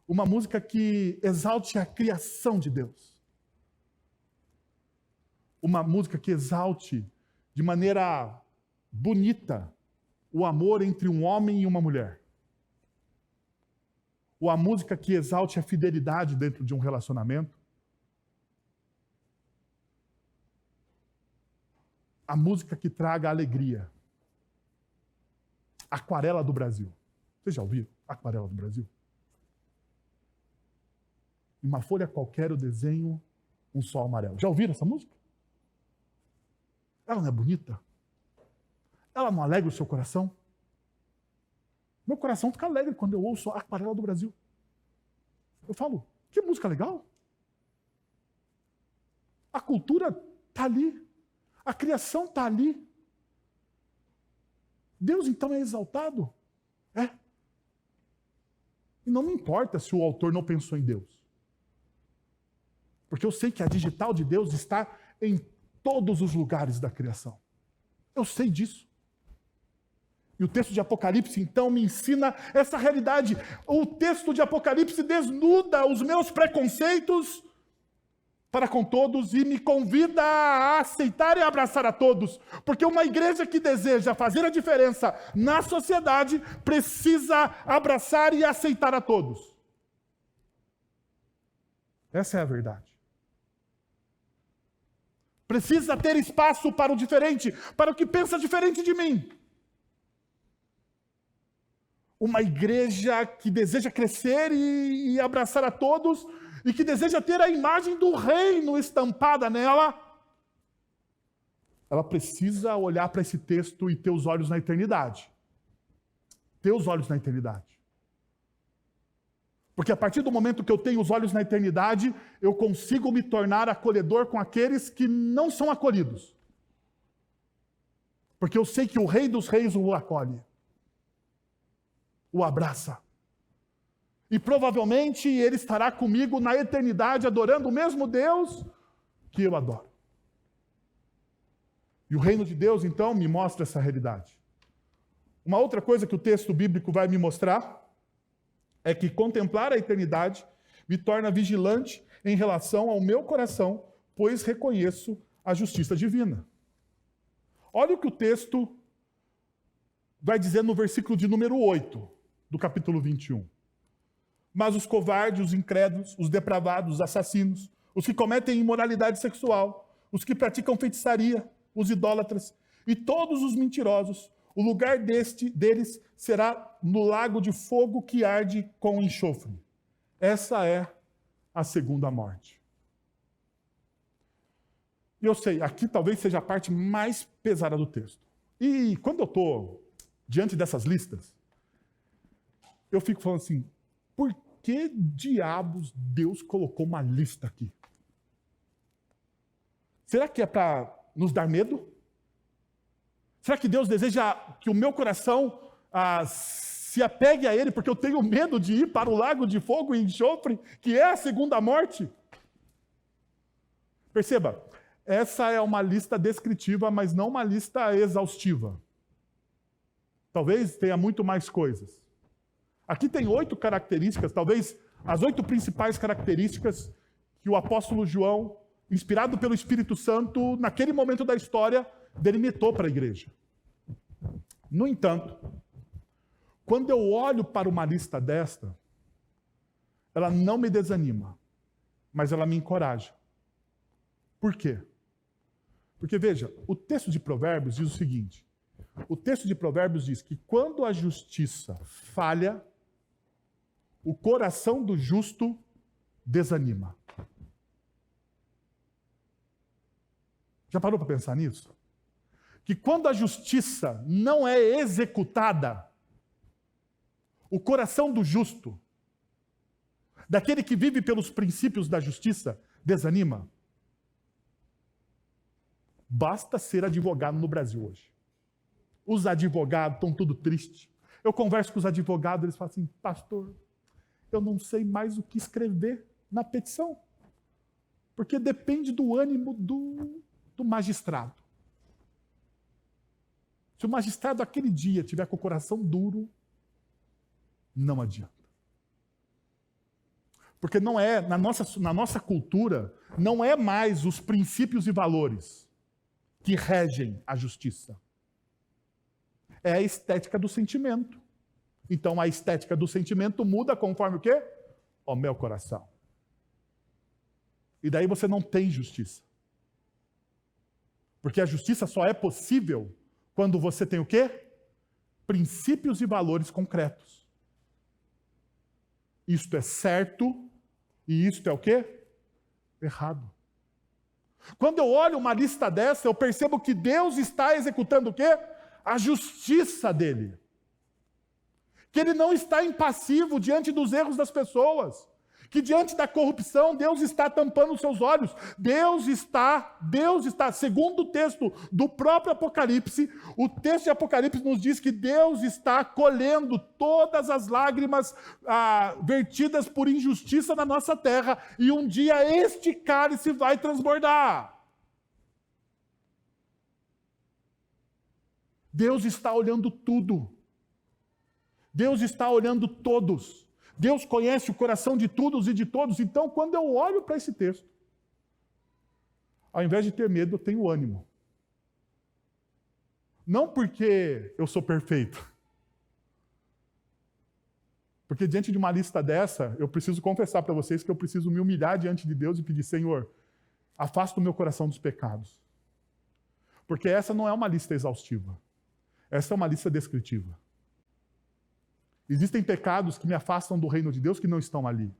Uma música que exalte a criação de Deus. Uma música que exalte de maneira bonita o amor entre um homem e uma mulher. Ou a música que exalte a fidelidade dentro de um relacionamento. A música que traga alegria. Aquarela do Brasil. Vocês já ouviram? Aquarela do Brasil? Em uma folha qualquer eu desenho um sol amarelo. Já ouviram essa música? Ela não é bonita? Ela não alegra o seu coração? Meu coração fica alegre quando eu ouço a Aquarela do Brasil. Eu falo, que música legal. A cultura está ali. A criação está ali. Deus então é exaltado? É. E não me importa se o autor não pensou em Deus. Porque eu sei que a digital de Deus está em todos os lugares da criação. Eu sei disso. E o texto de Apocalipse, então, me ensina essa realidade. O texto de Apocalipse desnuda os meus preconceitos para com todos e me convida a aceitar e abraçar a todos. Porque uma igreja que deseja fazer a diferença na sociedade precisa abraçar e aceitar a todos. Essa é a verdade. Precisa ter espaço para o diferente, para o que pensa diferente de mim. Uma igreja que deseja crescer e abraçar a todos, e que deseja ter a imagem do reino estampada nela, ela precisa olhar para esse texto e ter os olhos na eternidade. Ter os olhos na eternidade. Porque a partir do momento que eu tenho os olhos na eternidade, eu consigo me tornar acolhedor com aqueles que não são acolhidos. Porque eu sei que o Rei dos Reis o acolhe, o abraça. E provavelmente ele estará comigo na eternidade, adorando o mesmo Deus que eu adoro. E o reino de Deus, então, me mostra essa realidade. Uma outra coisa que o texto bíblico vai me mostrar é que contemplar a eternidade me torna vigilante em relação ao meu coração, pois reconheço a justiça divina. Olha o que o texto vai dizer no versículo de número 8 do capítulo 21. Mas os covardes, os incrédulos, os depravados, os assassinos, os que cometem imoralidade sexual, os que praticam feitiçaria, os idólatras e todos os mentirosos, o lugar deles será no lago de fogo que arde com enxofre. Essa é a segunda morte. E eu sei, aqui talvez seja a parte mais pesada do texto. E quando eu estou diante dessas listas, eu fico falando assim, por que diabos Deus colocou uma lista aqui? Será que é para nos dar medo? Será que Deus deseja que o meu coração se apegue a Ele porque eu tenho medo de ir para o lago de fogo e enxofre, que é a segunda morte? Perceba, essa é uma lista descritiva, mas não uma lista exaustiva. Talvez tenha muito mais coisas. Aqui tem 8 características, talvez as 8 principais características que o apóstolo João, inspirado pelo Espírito Santo, naquele momento da história, delimitou para a igreja. No entanto, quando eu olho para uma lista desta, ela não me desanima, mas ela me encoraja. Por quê? Porque, veja, o texto de Provérbios diz o seguinte, o texto de Provérbios diz que quando a justiça falha, o coração do justo desanima. Já parou para pensar nisso? Que quando a justiça não é executada, o coração do justo, daquele que vive pelos princípios da justiça, desanima. Basta ser advogado no Brasil hoje. Os advogados estão tudo tristes. Eu converso com os advogados, eles falam assim, pastor, eu não sei mais o que escrever na petição. Porque depende do ânimo do magistrado. Se o magistrado aquele dia tiver com o coração duro, não adianta. Porque não é, na nossa cultura, não é mais os princípios e valores que regem a justiça. É a estética do sentimento. Então a estética do sentimento muda conforme o quê? O meu coração. E daí você não tem justiça. Porque a justiça só é possível quando você tem o quê? Princípios e valores concretos. Isto é certo e isto é o quê? Errado. Quando eu olho uma lista dessa, eu percebo que Deus está executando o quê? A justiça dele. Que ele não está impassivo diante dos erros das pessoas. Que diante da corrupção, Deus está tampando os seus olhos. Deus está, segundo o texto do próprio Apocalipse, o texto de Apocalipse nos diz que Deus está colhendo todas as lágrimas vertidas por injustiça na nossa terra, e um dia este cálice vai transbordar. Deus está olhando tudo. Deus está olhando todos. Deus conhece o coração de todos e de todos. Então, quando eu olho para esse texto, ao invés de ter medo, eu tenho ânimo. Não porque eu sou perfeito. Porque diante de uma lista dessa, eu preciso confessar para vocês que eu preciso me humilhar diante de Deus e pedir: Senhor, afasta o meu coração dos pecados. Porque essa não é uma lista exaustiva. Essa é uma lista descritiva. Existem pecados que me afastam do reino de Deus que não estão ali.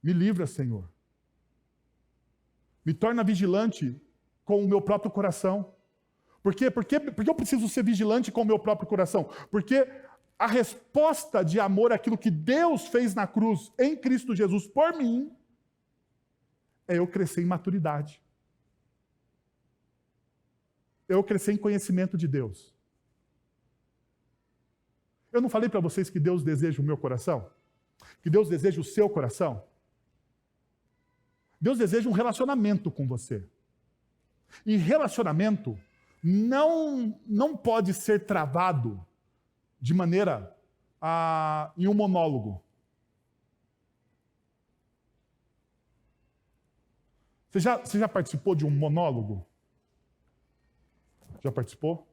Me livra, Senhor. Me torna vigilante com o meu próprio coração. Por quê? Porque eu preciso ser vigilante com o meu próprio coração. Porque a resposta de amor àquilo que Deus fez na cruz, em Cristo Jesus, por mim, é eu crescer em maturidade. Eu crescer em conhecimento de Deus. Eu não falei para vocês que Deus deseja o meu coração? Que Deus deseja o seu coração? Deus deseja um relacionamento com você. E relacionamento não pode ser travado de maneira em um monólogo. Você já participou de um monólogo? Já participou?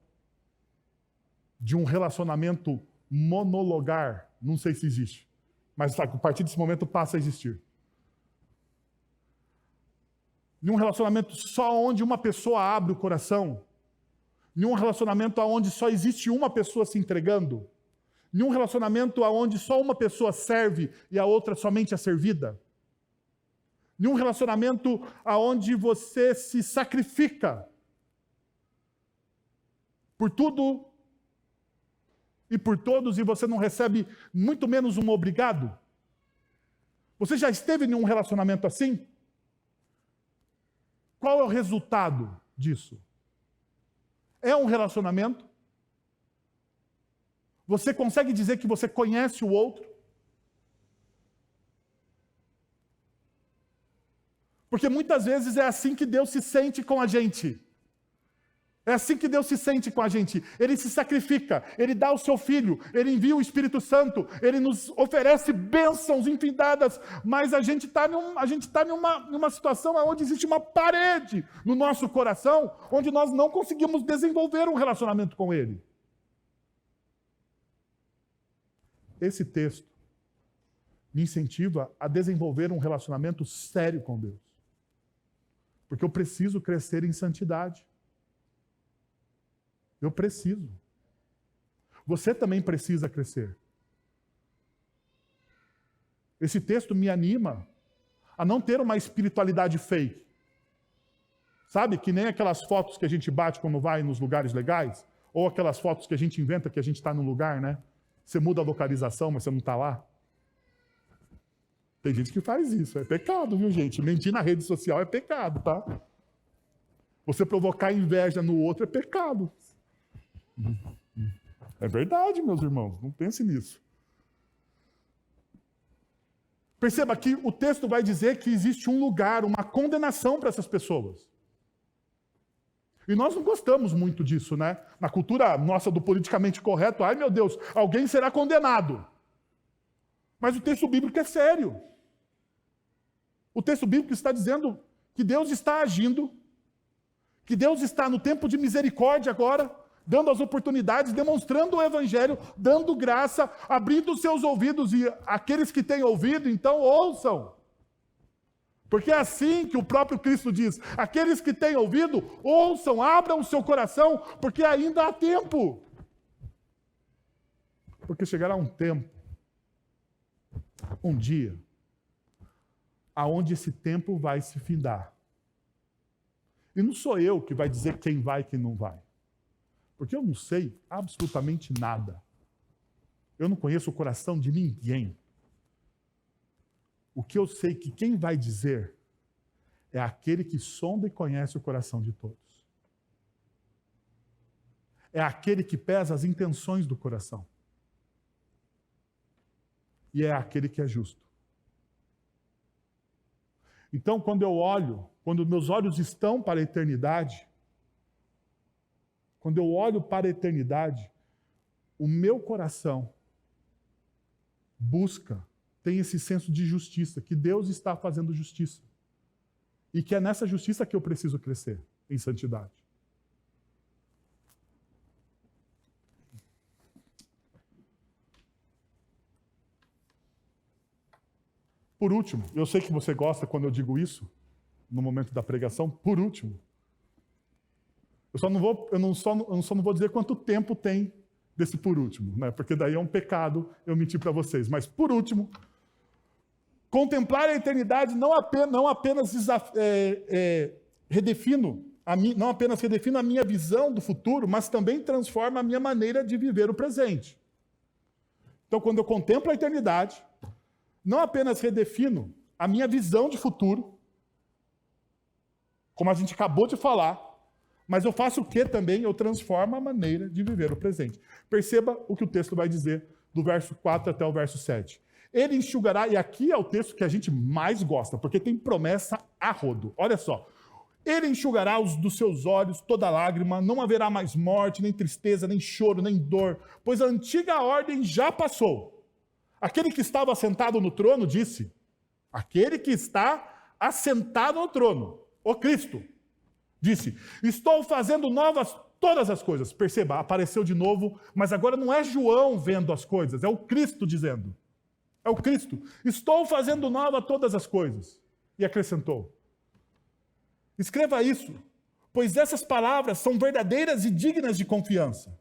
De um relacionamento monologar? Não sei se existe, mas a partir desse momento passa a existir. De um relacionamento só onde uma pessoa abre o coração. De um relacionamento onde só existe uma pessoa se entregando. De um relacionamento onde só uma pessoa serve e a outra somente é servida. De um relacionamento onde você se sacrifica por tudo e por todos, e você não recebe muito menos um obrigado. Você já esteve em um relacionamento assim? Qual é o resultado disso? É um relacionamento? Você consegue dizer que você conhece o outro? Porque muitas vezes é assim que Deus se sente com a gente. É assim que Deus se sente com a gente. Ele se sacrifica, Ele dá o seu Filho, Ele envia o Espírito Santo, Ele nos oferece bênçãos infindadas, mas a gente está numa situação onde existe uma parede no nosso coração, onde nós não conseguimos desenvolver um relacionamento com Ele. Esse texto me incentiva a desenvolver um relacionamento sério com Deus. Porque eu preciso crescer em santidade. Eu preciso. Você também precisa crescer. Esse texto me anima a não ter uma espiritualidade fake. Sabe, que nem aquelas fotos que a gente bate quando vai nos lugares legais, ou aquelas fotos que a gente inventa que a gente está num lugar, né? Você muda a localização, mas você não está lá. Tem gente que faz isso, é pecado, viu, gente? Mentir na rede social é pecado, tá? Você provocar inveja no outro é pecado. É verdade, meus irmãos, não pense nisso. Perceba que o texto vai dizer que existe um lugar, uma condenação para essas pessoas. E nós não gostamos muito disso, né? Na cultura nossa do politicamente correto, ai meu Deus, alguém será condenado. Mas o texto bíblico é sério. O texto bíblico está dizendo que Deus está agindo, que Deus está no tempo de misericórdia agora, dando as oportunidades, demonstrando o evangelho, dando graça, abrindo os seus ouvidos, e aqueles que têm ouvido, então ouçam. Porque é assim que o próprio Cristo diz: aqueles que têm ouvido, ouçam, abram o seu coração, porque ainda há tempo. Porque chegará um tempo, um dia, aonde esse tempo vai se findar. E não sou eu que vai dizer quem vai e quem não vai. Porque eu não sei absolutamente nada. Eu não conheço o coração de ninguém. O que eu sei que quem vai dizer é aquele que sonda e conhece o coração de todos. É aquele que pesa as intenções do coração. E é aquele que é justo. Então, quando meus olhos estão para a eternidade, quando eu olho para a eternidade, o meu coração tem esse senso de justiça, que Deus está fazendo justiça. E que é nessa justiça que eu preciso crescer, em santidade. Por último, eu sei que você gosta quando eu digo isso, no momento da pregação, por último. Eu só não vou dizer quanto tempo tem desse por último, né? Porque daí é um pecado eu mentir para vocês. Mas, por último, contemplar a eternidade não apenas redefino a minha visão do futuro, mas também transforma a minha maneira de viver o presente. Então, quando eu contemplo a eternidade, não apenas redefino a minha visão de futuro, como a gente acabou de falar, mas eu faço o que também? Eu transformo a maneira de viver o presente. Perceba o que o texto vai dizer, do verso 4 até o verso 7. Ele enxugará, e aqui é o texto que a gente mais gosta, porque tem promessa a rodo. Olha só. Ele enxugará dos seus olhos toda lágrima, não haverá mais morte, nem tristeza, nem choro, nem dor, pois a antiga ordem já passou. Aquele que estava assentado no trono disse, aquele que está assentado no trono, o Cristo, disse, estou fazendo novas todas as coisas. Perceba, apareceu de novo, mas agora não é João vendo as coisas, é o Cristo dizendo. É o Cristo. Estou fazendo nova todas as coisas. E acrescentou, escreva isso, pois essas palavras são verdadeiras e dignas de confiança.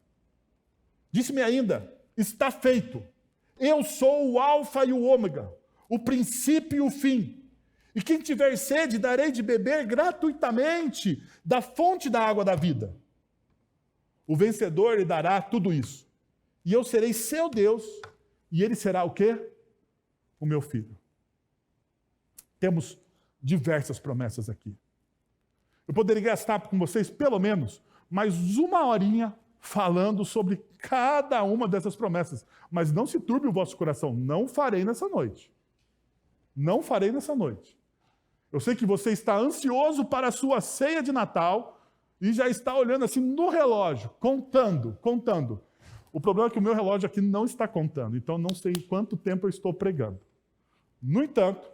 Disse-me ainda, está feito. Eu sou o alfa e o ômega, o princípio e o fim. E quem tiver sede, darei de beber gratuitamente da fonte da água da vida. O vencedor lhe dará tudo isso. E eu serei seu Deus, e ele será o quê? O meu filho. Temos diversas promessas aqui. Eu poderia gastar com vocês, pelo menos, mais uma horinha falando sobre cada uma dessas promessas. Mas não se turbe o vosso coração. Não farei nessa noite. Não farei nessa noite. Eu sei que você está ansioso para a sua ceia de Natal e já está olhando assim no relógio, contando. O problema é que o meu relógio aqui não está contando, então não sei quanto tempo eu estou pregando. No entanto,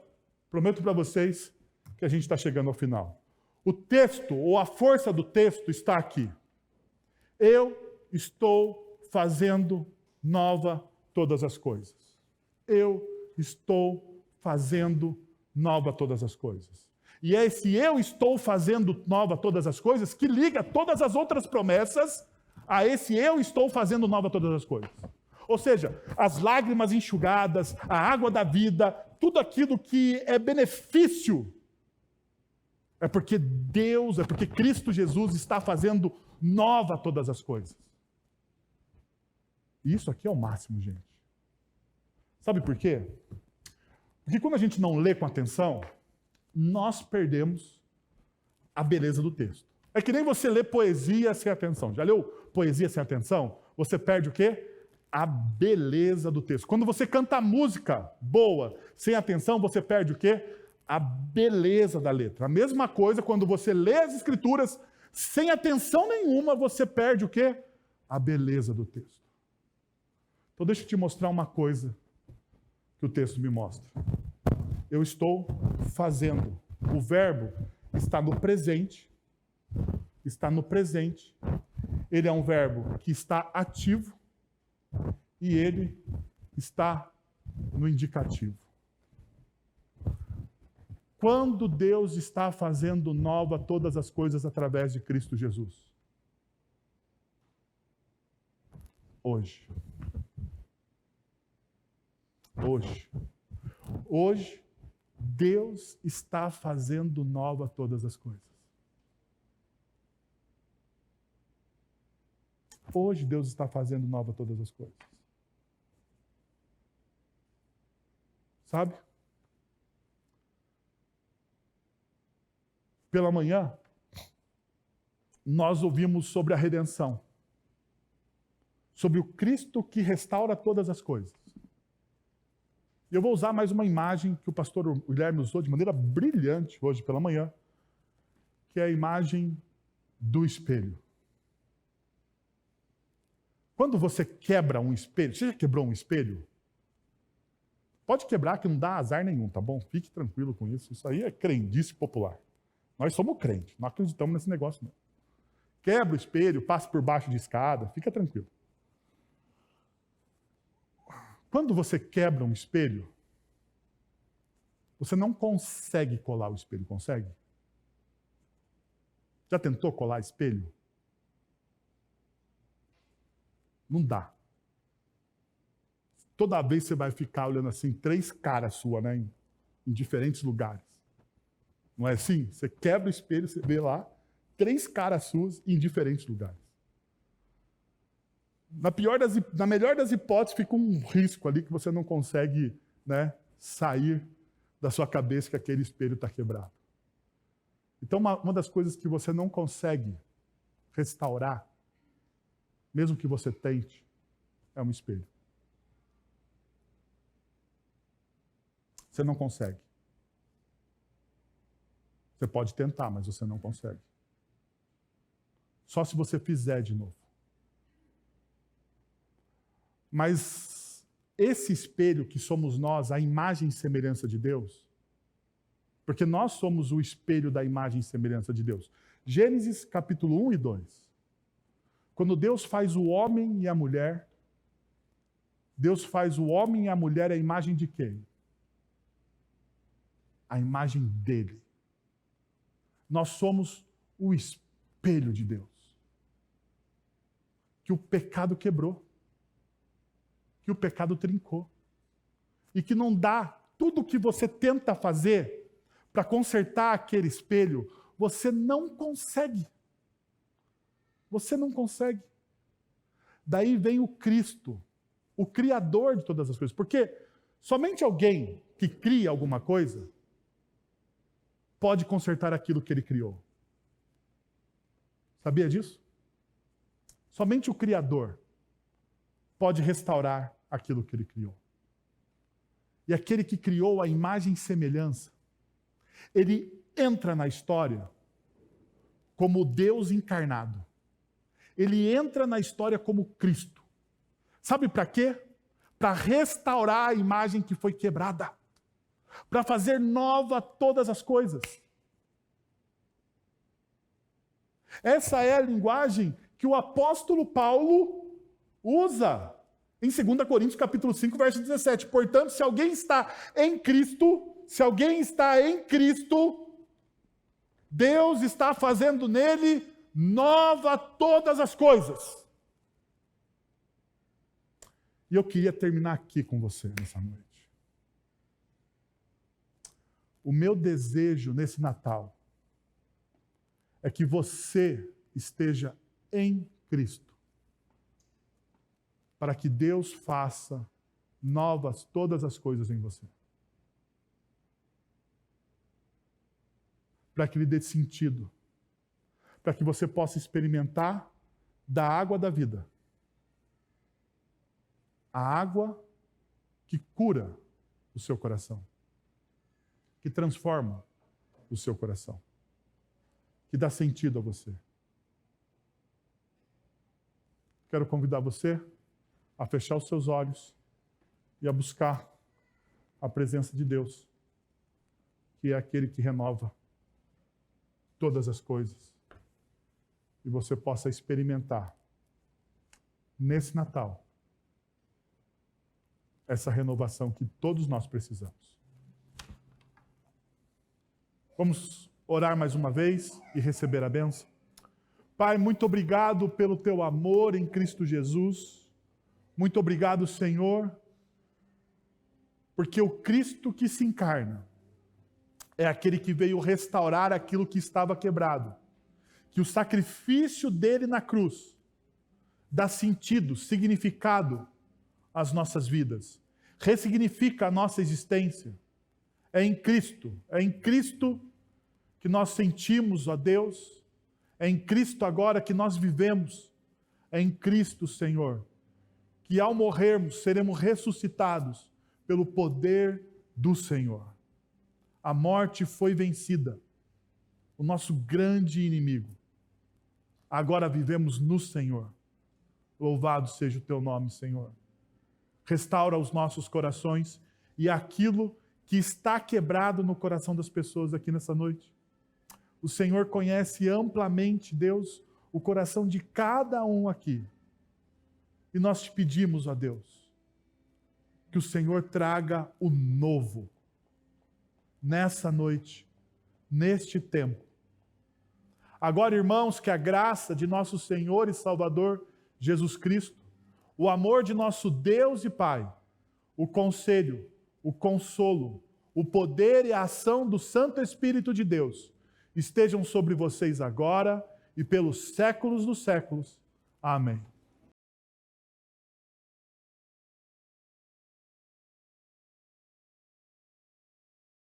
prometo para vocês que a gente está chegando ao final. O texto, ou a força do texto, está aqui. Eu estou fazendo nova todas as coisas. Eu estou fazendo nova todas as coisas. E é esse eu estou fazendo nova todas as coisas que liga todas as outras promessas a esse eu estou fazendo nova todas as coisas. Ou seja, as lágrimas enxugadas, a água da vida, tudo aquilo que é benefício, é porque Cristo Jesus está fazendo nova todas as coisas. E isso aqui é o máximo, gente. Sabe por quê? Porque quando a gente não lê com atenção, nós perdemos a beleza do texto. É que nem você lê poesia sem atenção. Já leu poesia sem atenção? Você perde o quê? A beleza do texto. Quando você canta música boa, sem atenção, você perde o quê? A beleza da letra. A mesma coisa quando você lê as Escrituras sem atenção nenhuma, você perde o quê? A beleza do texto. Então deixa eu te mostrar uma coisa que o texto me mostra. Eu estou fazendo. O verbo está no presente. Está no presente. Ele é um verbo que está ativo e ele está no indicativo. Quando Deus está fazendo nova todas as coisas através de Cristo Jesus? Hoje. Hoje, Deus está fazendo nova todas as coisas. Hoje Deus está fazendo nova todas as coisas. sabe? Pela manhã, nós ouvimos sobre a redenção, sobre o Cristo que restaura todas as coisas. E eu vou usar mais uma imagem que o pastor Guilherme usou de maneira brilhante hoje pela manhã, que é a imagem do espelho. Quando você quebra um espelho, você já quebrou um espelho? Pode quebrar que não dá azar nenhum, tá bom? Fique tranquilo com isso. Isso aí é crendice popular. Nós somos crentes, não acreditamos nesse negócio não. Quebra o espelho, passa por baixo de escada, fica tranquilo. Quando você quebra um espelho, você não consegue colar o espelho, consegue? Já tentou colar espelho? Não dá. Toda vez você vai ficar olhando assim, 3 caras suas, né, em diferentes lugares. Não é assim? Você quebra o espelho, você vê lá, 3 caras suas em diferentes lugares. Na melhor das hipóteses, fica um risco ali que você não consegue, né, sair da sua cabeça que aquele espelho está quebrado. Então, uma das coisas que você não consegue restaurar, mesmo que você tente, é um espelho. Você não consegue. Você pode tentar, mas você não consegue. Só se você fizer de novo. Mas esse espelho que somos nós, a imagem e semelhança de Deus, porque nós somos o espelho da imagem e semelhança de Deus. Gênesis capítulo 1 e 2. Quando Deus faz o homem e a mulher, Deus faz o homem e a mulher a imagem de quem? A imagem dele. Nós somos o espelho de Deus. Que o pecado quebrou. Que o pecado trincou. E que não dá tudo o que você tenta fazer para consertar aquele espelho, você não consegue. Você não consegue. Daí vem o Cristo, o Criador de todas as coisas. Porque somente alguém que cria alguma coisa pode consertar aquilo que ele criou. Sabia disso? Somente o Criador pode restaurar aquilo que ele criou. E aquele que criou a imagem e semelhança, ele entra na história como Deus encarnado. Ele entra na história como Cristo. Sabe para quê? Para restaurar a imagem que foi quebrada. Para fazer nova todas as coisas. Essa é a linguagem que o apóstolo Paulo usa em 2 Coríntios capítulo 5, verso 17. Portanto, se alguém está em Cristo, Deus está fazendo nele nova todas as coisas. E eu queria terminar aqui com você nessa noite. O meu desejo nesse Natal é que você esteja em Cristo, para que Deus faça novas todas as coisas em você. Para que Ele dê sentido. Para que você possa experimentar da água da vida. A água que cura o seu coração. Que transforma o seu coração. Que dá sentido a você. Quero convidar você a fechar os seus olhos e a buscar a presença de Deus, que é aquele que renova todas as coisas. E você possa experimentar, nesse Natal, essa renovação que todos nós precisamos. Vamos orar mais uma vez e receber a bênção. Pai, muito obrigado pelo teu amor em Cristo Jesus. Muito obrigado, Senhor, porque o Cristo que se encarna é aquele que veio restaurar aquilo que estava quebrado. Que o sacrifício dele na cruz dá sentido, significado às nossas vidas. ressignifica a nossa existência. É em Cristo que nós sentimos, ó Deus, é em Cristo agora que nós vivemos, é em Cristo, Senhor, que ao morrermos seremos ressuscitados pelo poder do Senhor. A morte foi vencida, o nosso grande inimigo. Agora vivemos no Senhor. Louvado seja o teu nome, Senhor. Restaura os nossos corações e aquilo que está quebrado no coração das pessoas aqui nessa noite. O Senhor conhece amplamente, Deus, o coração de cada um aqui. E nós te pedimos, ó Deus, que o Senhor traga o novo nessa noite, neste tempo. Agora, irmãos, que a graça de nosso Senhor e Salvador Jesus Cristo, o amor de nosso Deus e Pai, o conselho, o consolo, o poder e a ação do Santo Espírito de Deus estejam sobre vocês agora e pelos séculos dos séculos. Amém.